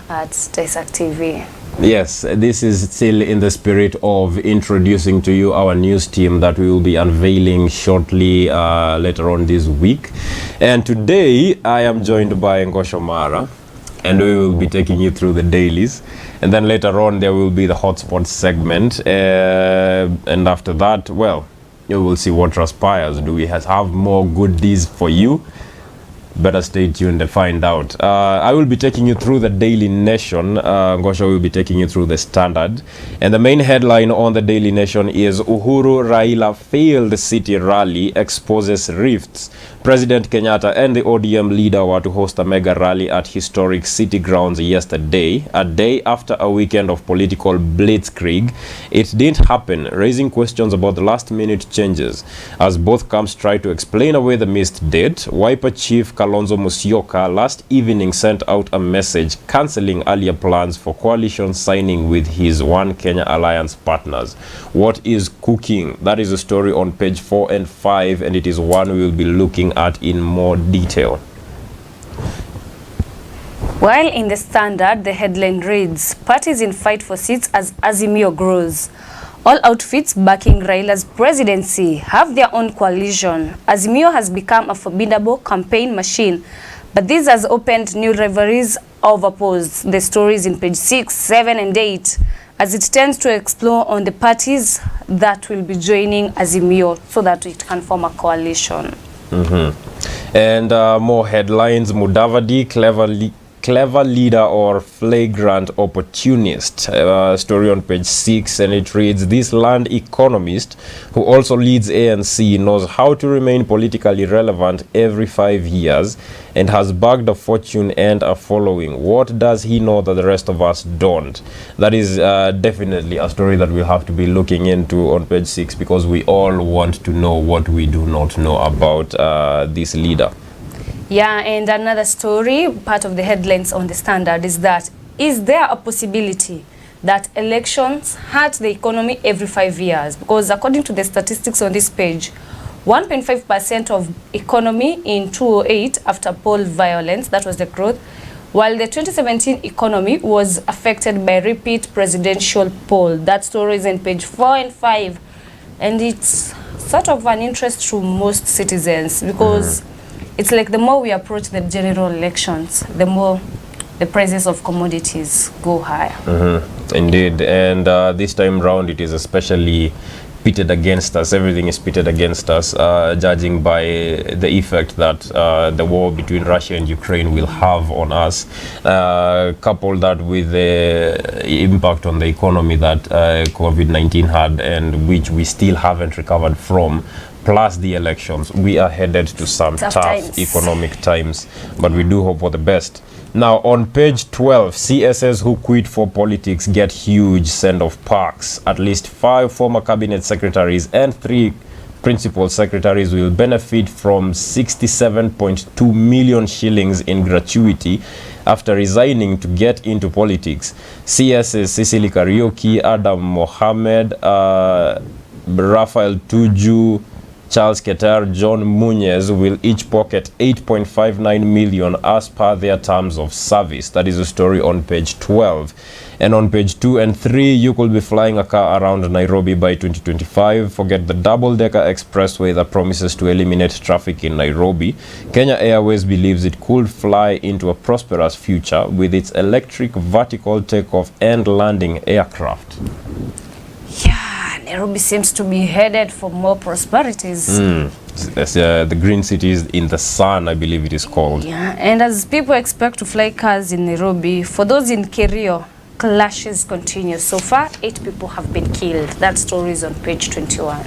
at Dissect TV. Yes, this is still in the spirit of introducing to you our news team that we will be unveiling shortly later on this week. And today I am joined by Ngooco Maara, and we will be taking you through the dailies. And then later on there will be the hotspot segment. And after that, well, you will see what transpires. Do we have more goodies for you? Better stay tuned to find out. I will be taking you through the Daily Nation. Ngooco will be taking you through the Standard. And the main headline on the Daily Nation is UHURU RAILA failed city rally exposes rifts. President Kenyatta and the ODM leader were to host a mega rally at historic city grounds yesterday, a day after a weekend of political blitzkrieg. It didn't happen, raising questions about the last-minute changes. As both camps try to explain away the missed date, Wiper Chief Kalonzo Musyoka last evening sent out a message cancelling earlier plans for coalition signing with his One Kenya Alliance partners. What is cooking? That is a story on page 4 and 5, and it is one we will be looking at in more detail. While in the Standard, the headline reads, "Parties in fight for seats as Azimio grows. All outfits backing Raila's presidency have their own coalition. Azimio has become a formidable campaign machine, but this has opened new rivalries over polls." The stories in page 6, 7, and 8, as it tends to explore on the parties that will be joining Azimio so that it can form a coalition. And more headlines. Mudavadi, clever leader or flagrant opportunist. Story on page 6, and it reads, "This land economist who also leads ANC knows how to remain politically relevant every 5 years and has bagged a fortune and a following. What does he know that the rest of us don't?" That is definitely a story that we'll have to be looking into on page 6, because we all want to know what we do not know about this leader. Yeah, and another story, part of the headlines on the Standard, is that, is there a possibility that elections hurt the economy every 5 years? Because according to the statistics on this page, 1.5% of economy in 2008 after poll violence, that was the growth, while the 2017 economy was affected by repeat presidential poll. That story is in page 4 and 5, and it's sort of an interest to most citizens, because it's like the more we approach the general elections, the more the prices of commodities go higher. Indeed, and this time round it is especially pitted against us. Everything is pitted against us, judging by the effect that the war between Russia and Ukraine will have on us. Couple that with the impact on the economy that COVID-19 had, and which we still haven't recovered from, plus the elections. We are headed to some tough economic times, but we do hope for the best. Now on page 12, CSS who quit for politics get huge send-off packs. At least 5 former cabinet secretaries and 3 principal secretaries will benefit from 67.2 million shillings in gratuity after resigning to get into politics. CSS Cecily Kariuki, Adam Mohamed, Raphael Tuju, Charles Keter, John Munez will each pocket 8.59 million as per their terms of service. That is a story on page 12. And on page 2 and 3, you could be flying a car around Nairobi by 2025. Forget the double-decker expressway that promises to eliminate traffic in Nairobi. Kenya Airways believes it could fly into a prosperous future with its electric vertical takeoff and landing aircraft. Nairobi seems to be headed for more prosperities. The green cities in the sun, I believe it is called. Yeah, and as people expect to fly cars in Nairobi, for those in Kerio, clashes continue. So far, 8 people have been killed. That story is on page 21.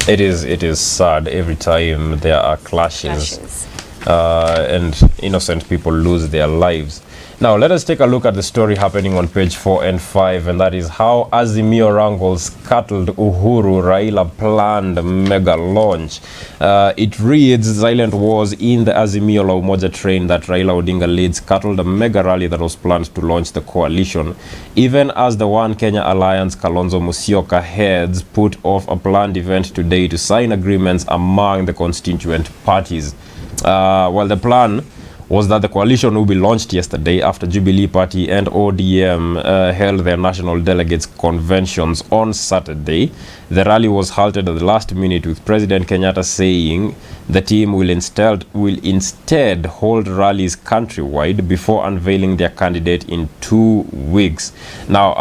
It is sad every time there are clashes. And innocent people lose their lives. Now let us take a look at the story happening on page 4 and 5, and that is how Azimio wrangles scuttled UHURU RAILA planned mega launch. It reads, silent wars in the Azimio La Umoja train that Raila Odinga leads scuttled a mega rally that was planned to launch the coalition, even as the One Kenya Alliance Kalonzo Musyoka heads put off a planned event today to sign agreements among the constituent parties. Well, the plan was that the coalition will be launched yesterday after Jubilee Party and ODM held their national delegates conventions on Saturday. The rally was halted at the last minute, with President Kenyatta saying the team will instead hold rallies countrywide before unveiling their candidate in 2 weeks. Now,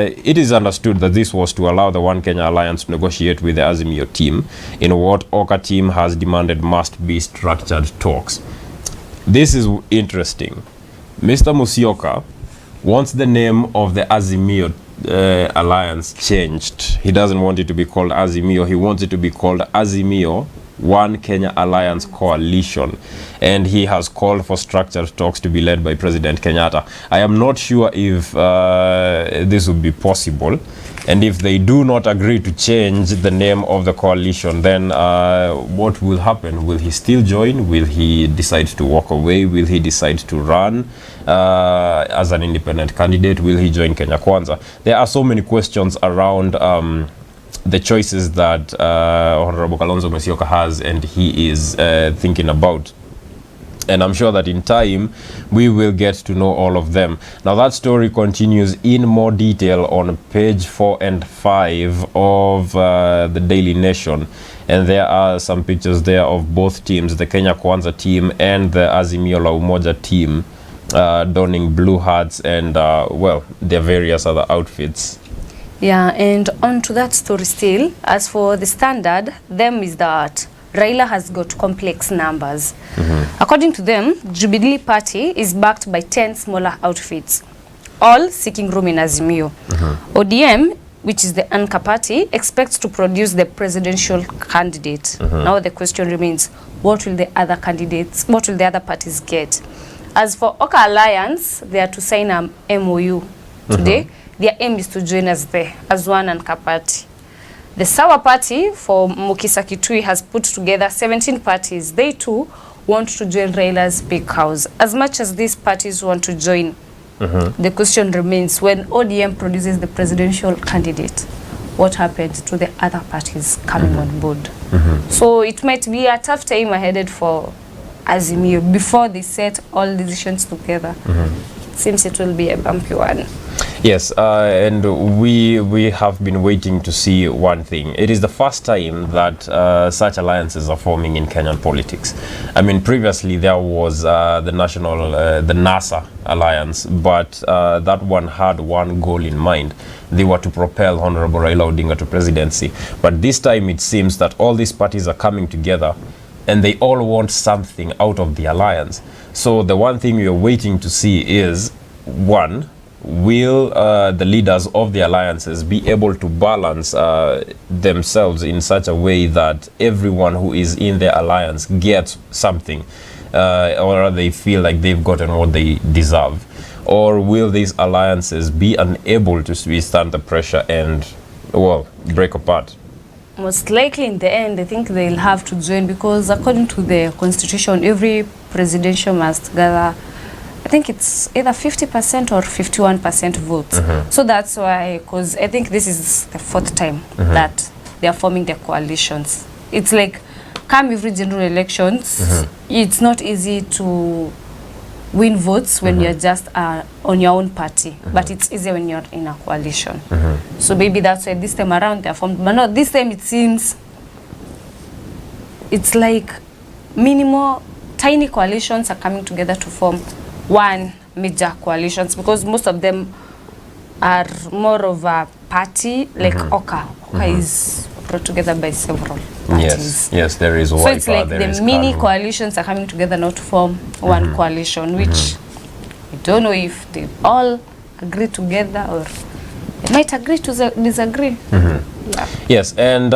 it is understood that this was to allow the One Kenya Alliance to negotiate with the Azimio team in what Oka team has demanded must be structured talks. This is interesting. Mr. Musyoka wants the name of the Azimio alliance changed. He doesn't want it to be called Azimio. He wants it to be called Azimio One Kenya Alliance Coalition. And he has called for structured talks to be led by President Kenyatta. I am not sure if this would be possible. And if they do not agree to change the name of the coalition, then what will happen? Will he still join? Will he decide to walk away? Will he decide to run as an independent candidate? Will he join Kenya Kwanza? There are so many questions around the choices that Honorable Kalonzo Musyoka has and he is thinking about. And I'm sure that in time we will get to know all of them. Now that story continues in more detail on page 4 and 5 of the Daily Nation, and there are some pictures there of both teams, the Kenya Kwanza team and the Azimio la Umoja team, donning blue hats and well, their various other outfits. Yeah, and on to that story still, as for the Standard, them is that RAILA has got complex numbers. According to them, Jubilee Party is backed by 10 smaller outfits, all seeking room in Azimio. ODM, which is the Anchor Party, expects to produce the presidential candidate. Now the question remains, what will the other candidates, what will the other parties get? As for Oka Alliance, they are to sign an MOU today. Their aim is to join as one Anchor Party. The Sawa Party for Mukisa Kitui has put together 17 parties. They too want to join RAILA's big house. As much as these parties want to join, the question remains, when ODM produces the presidential candidate, what happens to the other parties coming on board? So it might be a tough time ahead for Azimio before they set all decisions together. It seems it will be a bumpy one. Yes, and we have been waiting to see one thing. It is the first time that such alliances are forming in Kenyan politics. I mean, previously there was the NASA alliance, but that one had one goal in mind. They were to propel Honorable Raila Odinga to presidency. But this time it seems that all these parties are coming together and they all want something out of the alliance. So the one thing we are waiting to see is, one, will the leaders of the alliances be able to balance themselves in such a way that everyone who is in the alliance gets something, or they feel like they've gotten what they deserve? Or will these alliances be unable to withstand the pressure and, well, break apart? Most likely in the end, I think they'll have to join, because according to the constitution, every presidential must gather, I think it's either 50% or 51% votes. So that's why, because I think this is the 4th time that they are forming their coalitions. It's like, come every general elections, it's not easy to win votes when you're just on your own party, but it's easier when you're in a coalition. So maybe that's why this time around they're formed. But no, this time it seems it's like minimal, tiny coalitions are coming together to form one major coalitions, because most of them are more of a party, like Oka. Oka is brought together by several parties. Yes, there is one. So it's like the mini coalitions are coming together now to form one coalition, which I don't know if they all agree together or they might agree to disagree. Yeah. Yes, and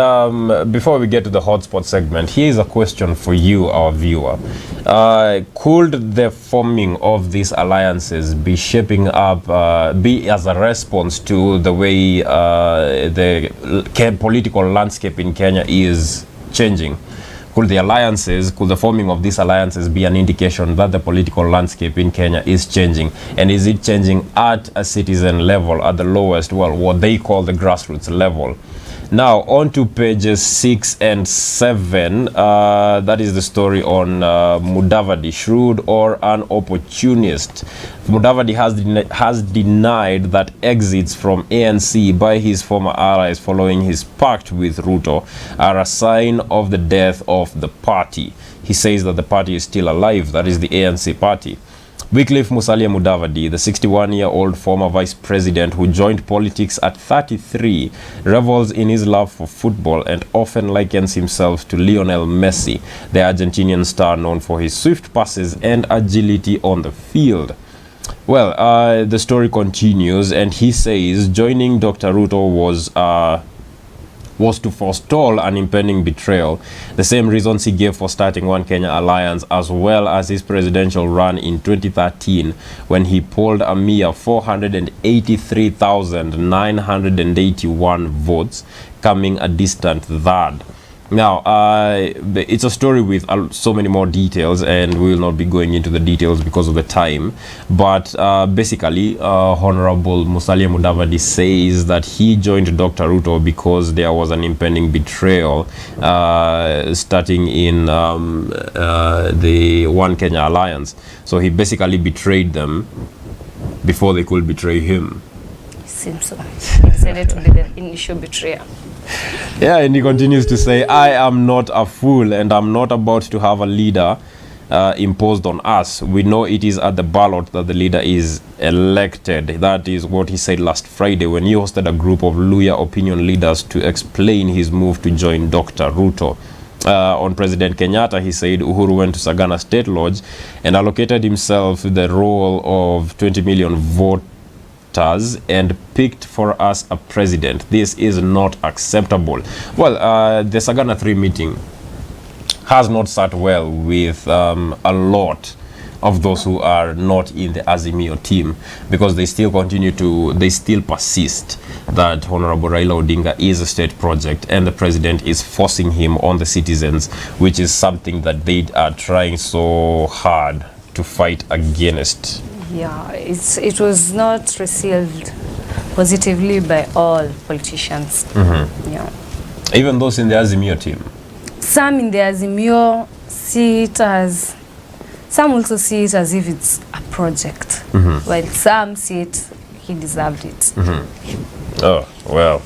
before we get to the hotspot segment, here is a question for you, our viewer. Could the forming of these alliances be shaping up, be as a response to the way the political landscape in Kenya is changing? Could the forming of these alliances be an indication that the political landscape in Kenya is changing? And is it changing at a citizen level, at the lowest, well, what they call the grassroots level? Now, on to pages 6 and 7. That is the story on Mudavadi, shrewd or an opportunist. Mudavadi has denied that exits from ANC by his former allies following his pact with Ruto are a sign of the death of the party. He says that the party is still alive, that is the ANC party. Wycliffe Musalia Mudavadi, the 61-year-old former vice president who joined politics at 33, revels in his love for football and often likens himself to Lionel Messi, the Argentinian star known for his swift passes and agility on the field. Well, the story continues, and he says joining Dr. Ruto was to forestall an impending betrayal, the same reasons he gave for starting One Kenya Alliance, as well as his presidential run in 2013 when he polled a mere 483,981 votes, coming a distant third. Now, it's a story with so many more details, and we will not be going into the details because of the time. But basically, Honorable Musalia Mudavadi says that he joined Dr. Ruto because there was an impending betrayal starting in the One Kenya Alliance. So he basically betrayed them before they could betray him. Seems so. He decided to be the initial betrayer. Yeah, and he continues to say, I am not a fool and I'm not about to have a leader imposed on us. We know it is at the ballot that the leader is elected. That is what he said last Friday when he hosted a group of Luya opinion leaders to explain his move to join Dr. Ruto. On President Kenyatta, he said Uhuru went to Sagana State Lodge and allocated himself the role of 20 million voters and picked for us a president. This is not acceptable. Well, the Sagana 3 meeting has not sat well with a lot of those who are not in the Azimio team, because they still persist that Honorable Raila Odinga is a state project and the president is forcing him on the citizens, which is something that they are trying so hard to fight against. Yeah, it was not received positively by all politicians. Mm-hmm. Yeah. Even those in the Azimio team? Some in the Azimio see it as, some also see it as if it's a project, mm-hmm. while some see it, he deserved it. Mm-hmm. Oh, well,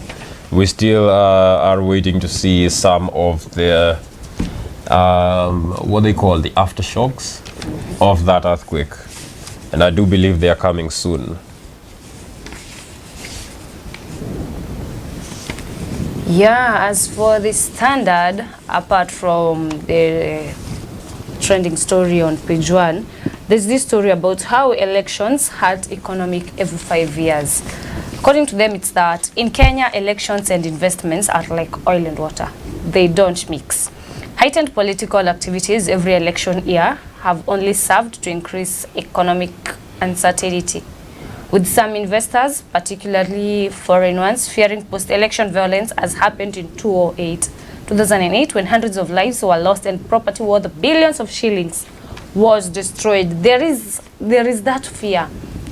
we still are waiting to see some of the, what they call the aftershocks of that earthquake. And I do believe they are coming soon. Yeah, as for the Standard, apart from the trending story on page 1, there's this story about how elections hurt economic every 5 years. According to them, it's that in Kenya, elections and investments are like oil and water. They don't mix. Heightened political activities every election year have only served to increase economic uncertainty, with some investors, particularly foreign ones, fearing post-election violence as happened in 2008, when hundreds of lives were lost and property worth billions of shillings was destroyed. There is that fear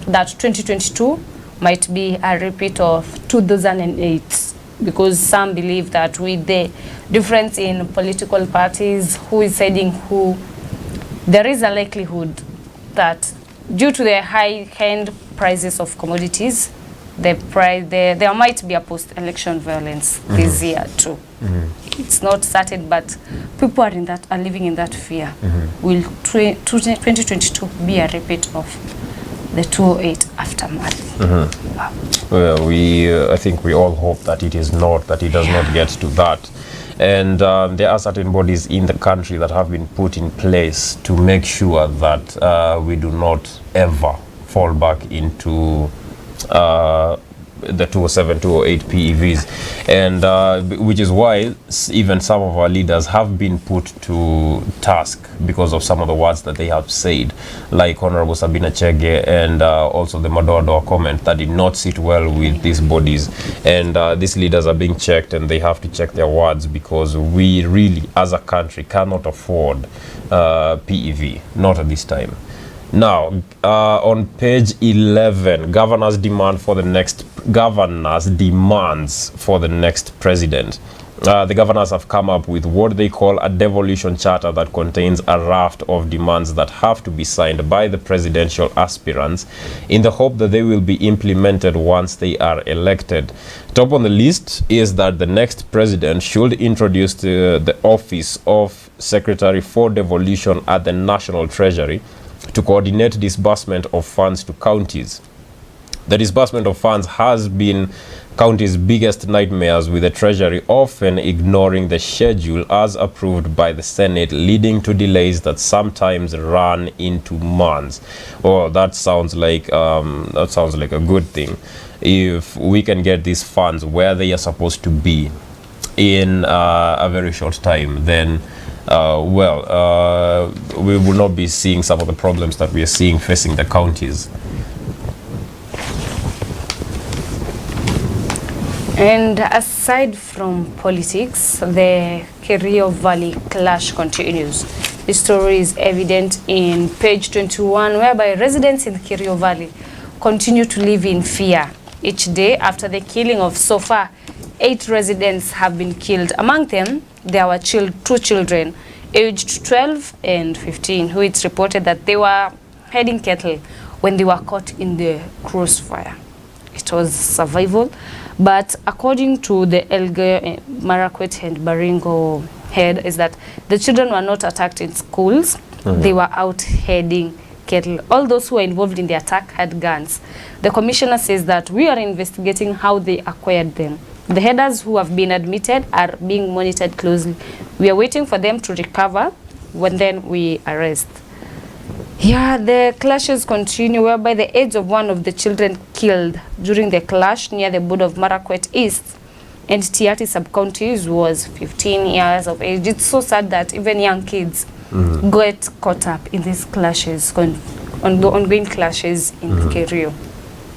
that 2022 might be a repeat of 2008, because some believe that with the difference in political parties, who is siding who, there is a likelihood that due to the high-end prices of commodities, there might be a post-election violence this year too. It's not certain, but people are living in that fear. Will 2022 be a repeat of the 2008 aftermath? Wow. Well, I think we all hope that it is not, that it does not get to that. And there are certain bodies in the country that have been put in place to make sure that we do not ever fall back into the 207, 208 PEVs, and which is why even some of our leaders have been put to task because of some of the words that they have said, like Honorable Sabina Chege and also the Madoadoa comment that did not sit well with these bodies. And these leaders are being checked, and they have to check their words, because we really, as a country, cannot afford PEV, not at this time. Now, on page 11, governors demands for the next president. The governors have come up with what they call a devolution charter that contains a raft of demands that have to be signed by the presidential aspirants in the hope that they will be implemented once they are elected. Top on the list is that the next president should introduce the office of Secretary for Devolution at the National Treasury to coordinate disbursement of funds to counties. The disbursement of funds has been counties' biggest nightmares, with the Treasury often ignoring the schedule as approved by the Senate, leading to delays that sometimes run into months. Oh, that sounds like a good thing. If we can get these funds where they are supposed to be in a very short time, then we will not be seeing some of the problems that we are seeing facing the counties. And aside from politics, the Kerio Valley clash continues. The story is evident in page 21, whereby residents in the Kerio Valley continue to live in fear each day after the killing of, so far, 8 residents have been killed. Among them, there were 2 children, aged 12 and 15, who it's reported that they were herding cattle when they were caught in the crossfire. It was survival, but according to the Elgeyo Marakwet and Baringo head, is that the children were not attacked in schools. They were out herding cattle. All those who were involved in the attack had guns. The commissioner says that we are investigating how they acquired them. The headers who have been admitted are being monitored closely. We are waiting for them to recover, when then we arrest. Yeah, the clashes continue, whereby the age of one of the children killed during the clash near the border of Marakwet East and Tiati sub-counties was 15 years of age. It's so sad that even young kids get caught up in these clashes, on the ongoing clashes in Kerio.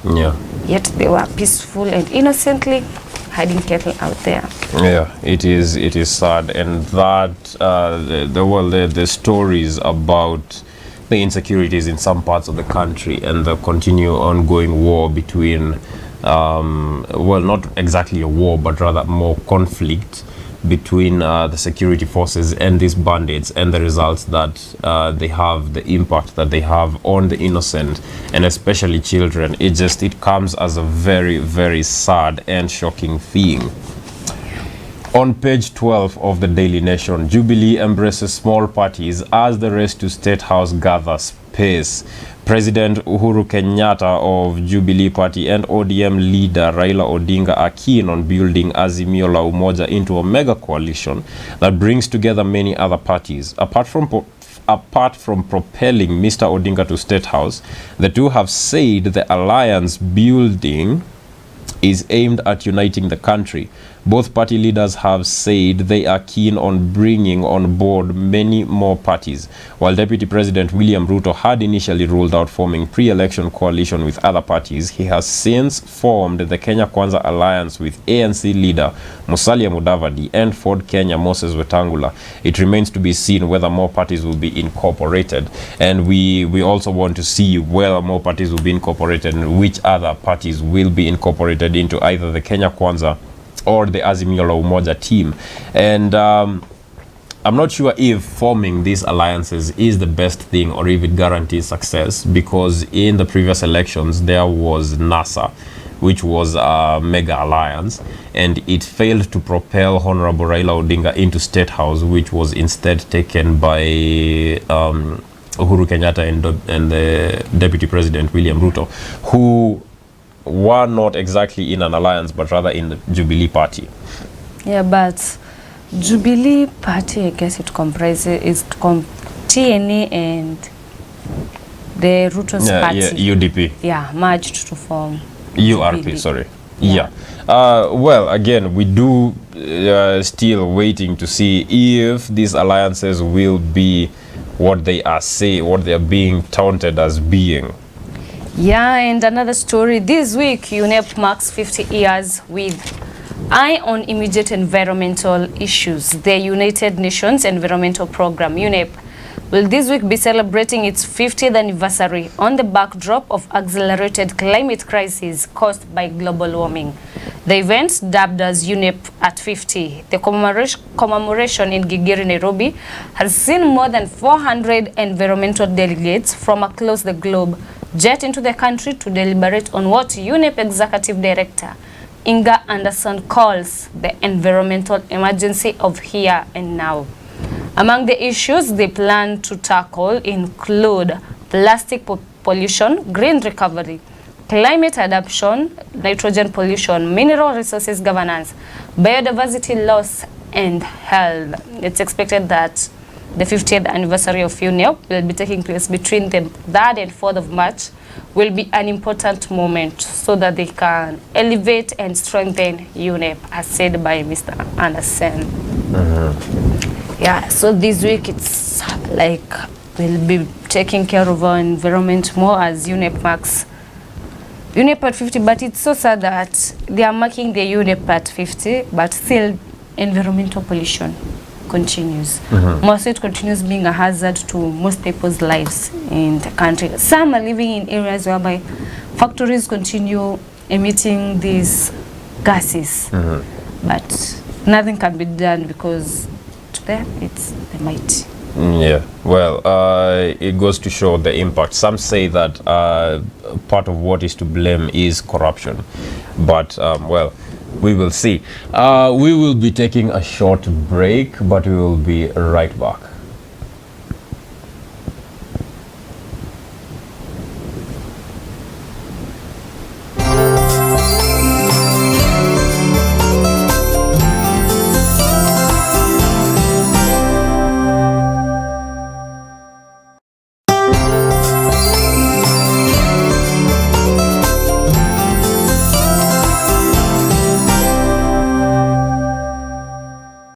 Yeah. Yet they were peaceful and innocently hiding cattle out there. Yeah, it is sad, and that the stories about the insecurities in some parts of the country and the continued ongoing war between not exactly a war, but rather more conflict between the security forces and these bandits, and the results that they have, the impact that they have on the innocent and especially children. It comes as a very, very sad and shocking thing. On page 12 of the Daily Nation, Jubilee embraces small parties as the race to State House gathers pace. President Uhuru Kenyatta of Jubilee Party and ODM leader Raila Odinga are keen on building Azimio la Umoja into a mega coalition that brings together many other parties. Apart from propelling Mr. Odinga to State House, the two have said the alliance building is aimed at uniting the country. Both party leaders have said they are keen on bringing on board many more parties. While Deputy President William Ruto had initially ruled out forming pre-election coalition with other parties, he has since formed the Kenya Kwanza alliance with ANC leader Musalia Mudavadi and Ford Kenya Moses Wetangula. It remains to be seen whether more parties will be incorporated, and we also want to see whether more parties will be incorporated and which other parties will be incorporated into either the Kenya Kwanza or the Azimio la Umoja team. And I'm not sure if forming these alliances is the best thing or if it guarantees success, because in the previous elections there was NASA, which was a mega alliance, and it failed to propel Honorable Raila Odinga into State House, which was instead taken by Uhuru Kenyatta and the Deputy President William Ruto, who were not exactly in an alliance but rather in the Jubilee Party. Yeah, but Jubilee Party, I guess it comprises TNA and the Ruto's party. Yeah, UDP. Yeah, merged to form URP, Jubilee. sorry. Yeah. Well, again, we do still waiting to see if these alliances will be what they are being touted as being. Yeah, and another story. This week, UNEP marks 50 years with Eye on Immediate Environmental Issues. The United Nations Environmental Program, UNEP, will this week be celebrating its 50th anniversary on the backdrop of accelerated climate crisis caused by global warming. The event, dubbed as UNEP at 50, the commemoration in Gigiri, Nairobi, has seen more than 400 environmental delegates from across the globe jet into the country to deliberate on what UNEP Executive Director Inga Anderson calls the environmental emergency of here and now. Among the issues they plan to tackle include plastic pollution, green recovery, climate adaptation, nitrogen pollution, mineral resources governance, biodiversity loss, and health. It's expected that the 50th anniversary of UNEP will be taking place between the 3rd and 4th of March, will be an important moment so that they can elevate and strengthen UNEP, as said by Mr. Anderson. Yeah, so this week it's like we'll be taking care of our environment more as UNEP marks UNEP at 50, but it's so sad that they are marking the UNEP at 50, but still environmental pollution continues. Most it continues being a hazard to most people's lives in the country. Some are living in areas whereby factories continue emitting these gases, but nothing can be done because to them it's the might. Yeah, well, it goes to show the impact. Some say that part of what is to blame is corruption, but well, we will see. We will be taking a short break, but we will be right back.